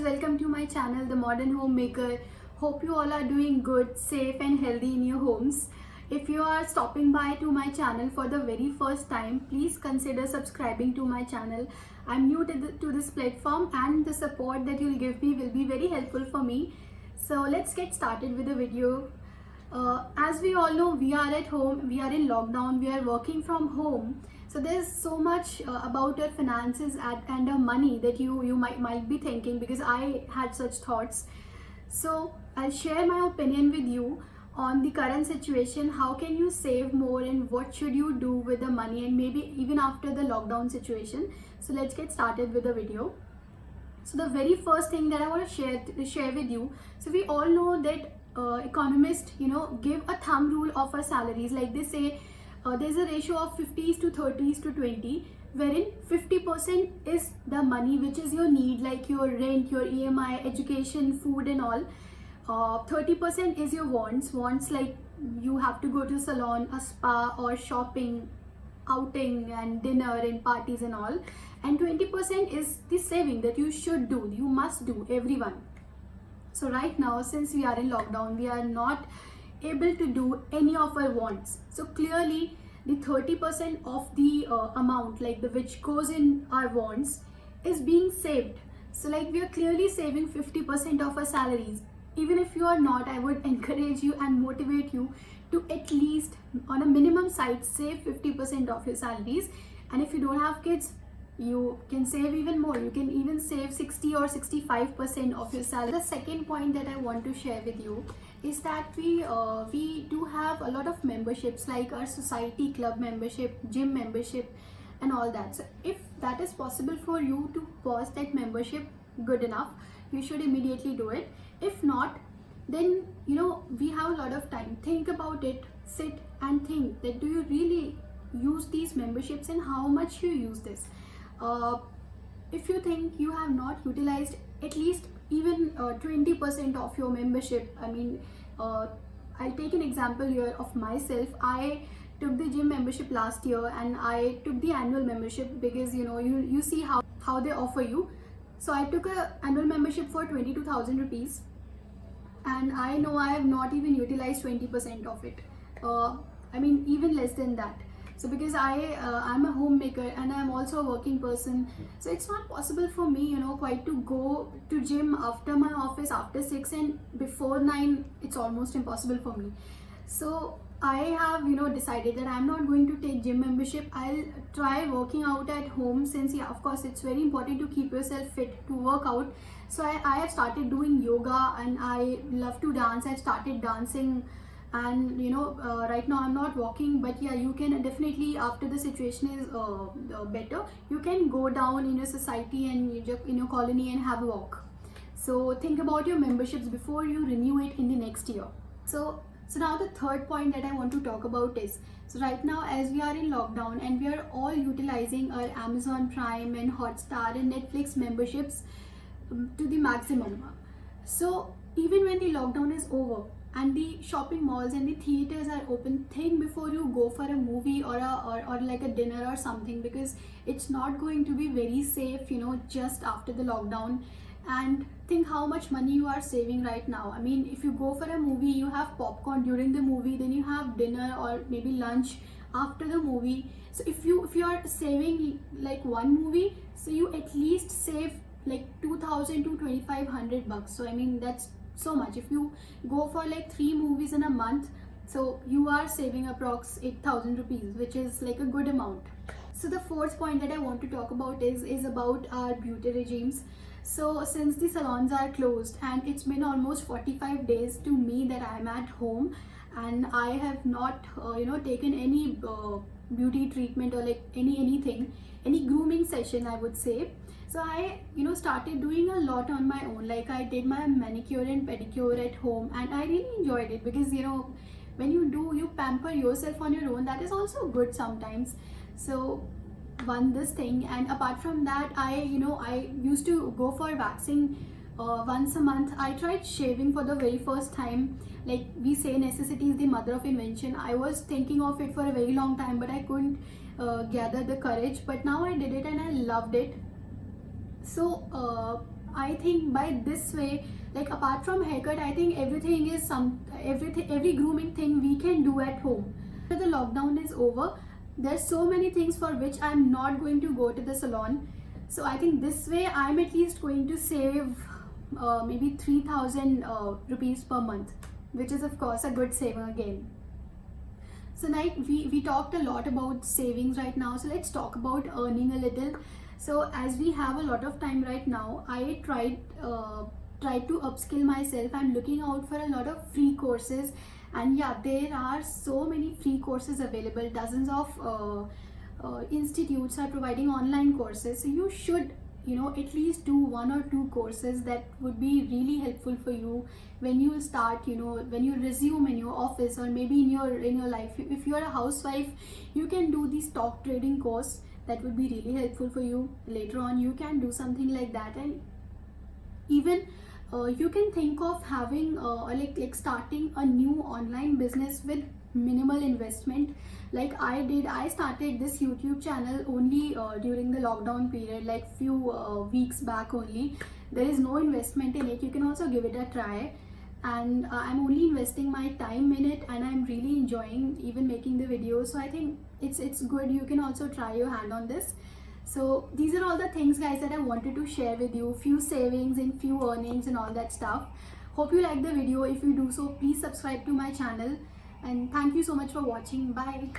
welcome to my channel, The Modern Homemaker. Hope you all are doing good, safe and healthy in your homes. If you are stopping by to my channel for the very first time, please consider subscribing to my channel. I'm new to this platform and the support that you'll give me will be very helpful for me. So let's get started with the video. As we all know, we are at home, we are in lockdown, we are working from home. So there's so much about our finances and our money that you might be thinking, because I had such thoughts. So I'll share my opinion with you on the current situation. How can you save more and what should you do with the money, and maybe even after the lockdown situation. So let's get started with the video. So the very first thing that I want to share with you. So we all know that economists, give a thumb rule of our salaries. Like they say, there's a ratio of 50s to 30s to 20, wherein 50% is the money which is your need, like your rent, your EMI, education, food and all. 30% is your wants like you have to go to salon, a spa or shopping, outing and dinner and parties and all. And 20% is the saving that you should do, you must do, everyone. So right now, since we are in lockdown, we are not able to do any of our wants. So clearly the 30% of the amount, like the which goes in our wants, is being saved. So like we are clearly saving 50% of our salaries. Even if you are not, I would encourage you and motivate you to at least on a minimum side save 50% of your salaries. And if you don't have kids, you can save even more. You can even save 60 or 65% of your salary. The second point that I want to share with you is that we do have a lot of memberships, like our society club membership, gym membership and all that. So if that is possible for you to pause that membership, good enough, you should immediately do it. If not, then we have a lot of time. Think about it, sit and think that do you really use these memberships and how much you use this. If you think you have not utilized at least even 20% of your membership, I'll take an example here of myself. I took the gym membership last year and I took the annual membership because you see how they offer you. So I took an annual membership for 22,000 rupees and I know I have not even utilized 20% of it. Even less than that. So because I'm a homemaker and I'm also a working person, so it's not possible for me quite to go to gym after my office after 6 and before 9. It's almost impossible for me. So I have decided that I'm not going to take gym membership. I'll try working out at home, since of course it's very important to keep yourself fit, to work out. So I have started doing yoga and I love to dance. I've started dancing. And right now I'm not walking, but yeah, you can definitely, after the situation is better, you can go down in your society and in your colony and have a walk. So think about your memberships before you renew it in the next year. So now the third point that I want to talk about is, so right now as we are in lockdown and we are all utilizing our Amazon Prime and Hotstar and Netflix memberships to the maximum. So even when the lockdown is over and the shopping malls and the theaters are open, think before you go for a movie or like a dinner or something, because it's not going to be very safe just after the lockdown. And think how much money you are saving right now. If you go for a movie, you have popcorn during the movie, then you have dinner or maybe lunch after the movie. So if you are saving like one movie, so you at least save like 2,000 to 2,500 bucks. So that's so much. If you go for like 3 movies in a month, so you are saving approx 8,000 rupees, which is like a good amount. So the fourth point that I want to talk about is about our beauty regimes. So since the salons are closed and it's been almost 45 days to me that I'm at home and I have not taken any beauty treatment or like any grooming session, I would say. So I started doing a lot on my own. Like I did my manicure and pedicure at home and I really enjoyed it, because when you pamper yourself on your own, that is also good sometimes. So this thing. And apart from that, I used to go for waxing once a month. I tried shaving for the very first time. Like we say, necessity is the mother of invention. I was thinking of it for a very long time, but I couldn't gather the courage. But now I did it and I loved it. So I think by this way, like apart from haircut, I think everything is every grooming thing we can do at home. After the lockdown is over, there's so many things for which I'm not going to go to the salon. So I think this way I'm at least going to save maybe 3,000 rupees per month, which is of course a good saving again. So like we talked a lot about savings right now, so let's talk about earning a little. So as we have a lot of time right now, I tried to upskill myself. I'm looking out for a lot of free courses, and yeah, there are so many free courses available. Dozens of institutes are providing online courses, so you should at least do one or two courses that would be really helpful for you when you start, when you resume in your office, or maybe in your life. If you're a housewife, you can do the stock trading course. That would be really helpful for you. Later on you can do something like that. And even you can think of having like starting a new online business with minimal investment, like I did. I started this YouTube channel only during the lockdown period, like few weeks back only. There is no investment in it. You can also give it a try, and I'm only investing my time in it, and I'm really enjoying even making the videos. So I think it's good. You can also try your hand on this. So these are all the things, guys, that I wanted to share with you. Few savings and few earnings and all that stuff. Hope you like the video. If you do so, please subscribe to my channel, and thank you so much for watching. Bye.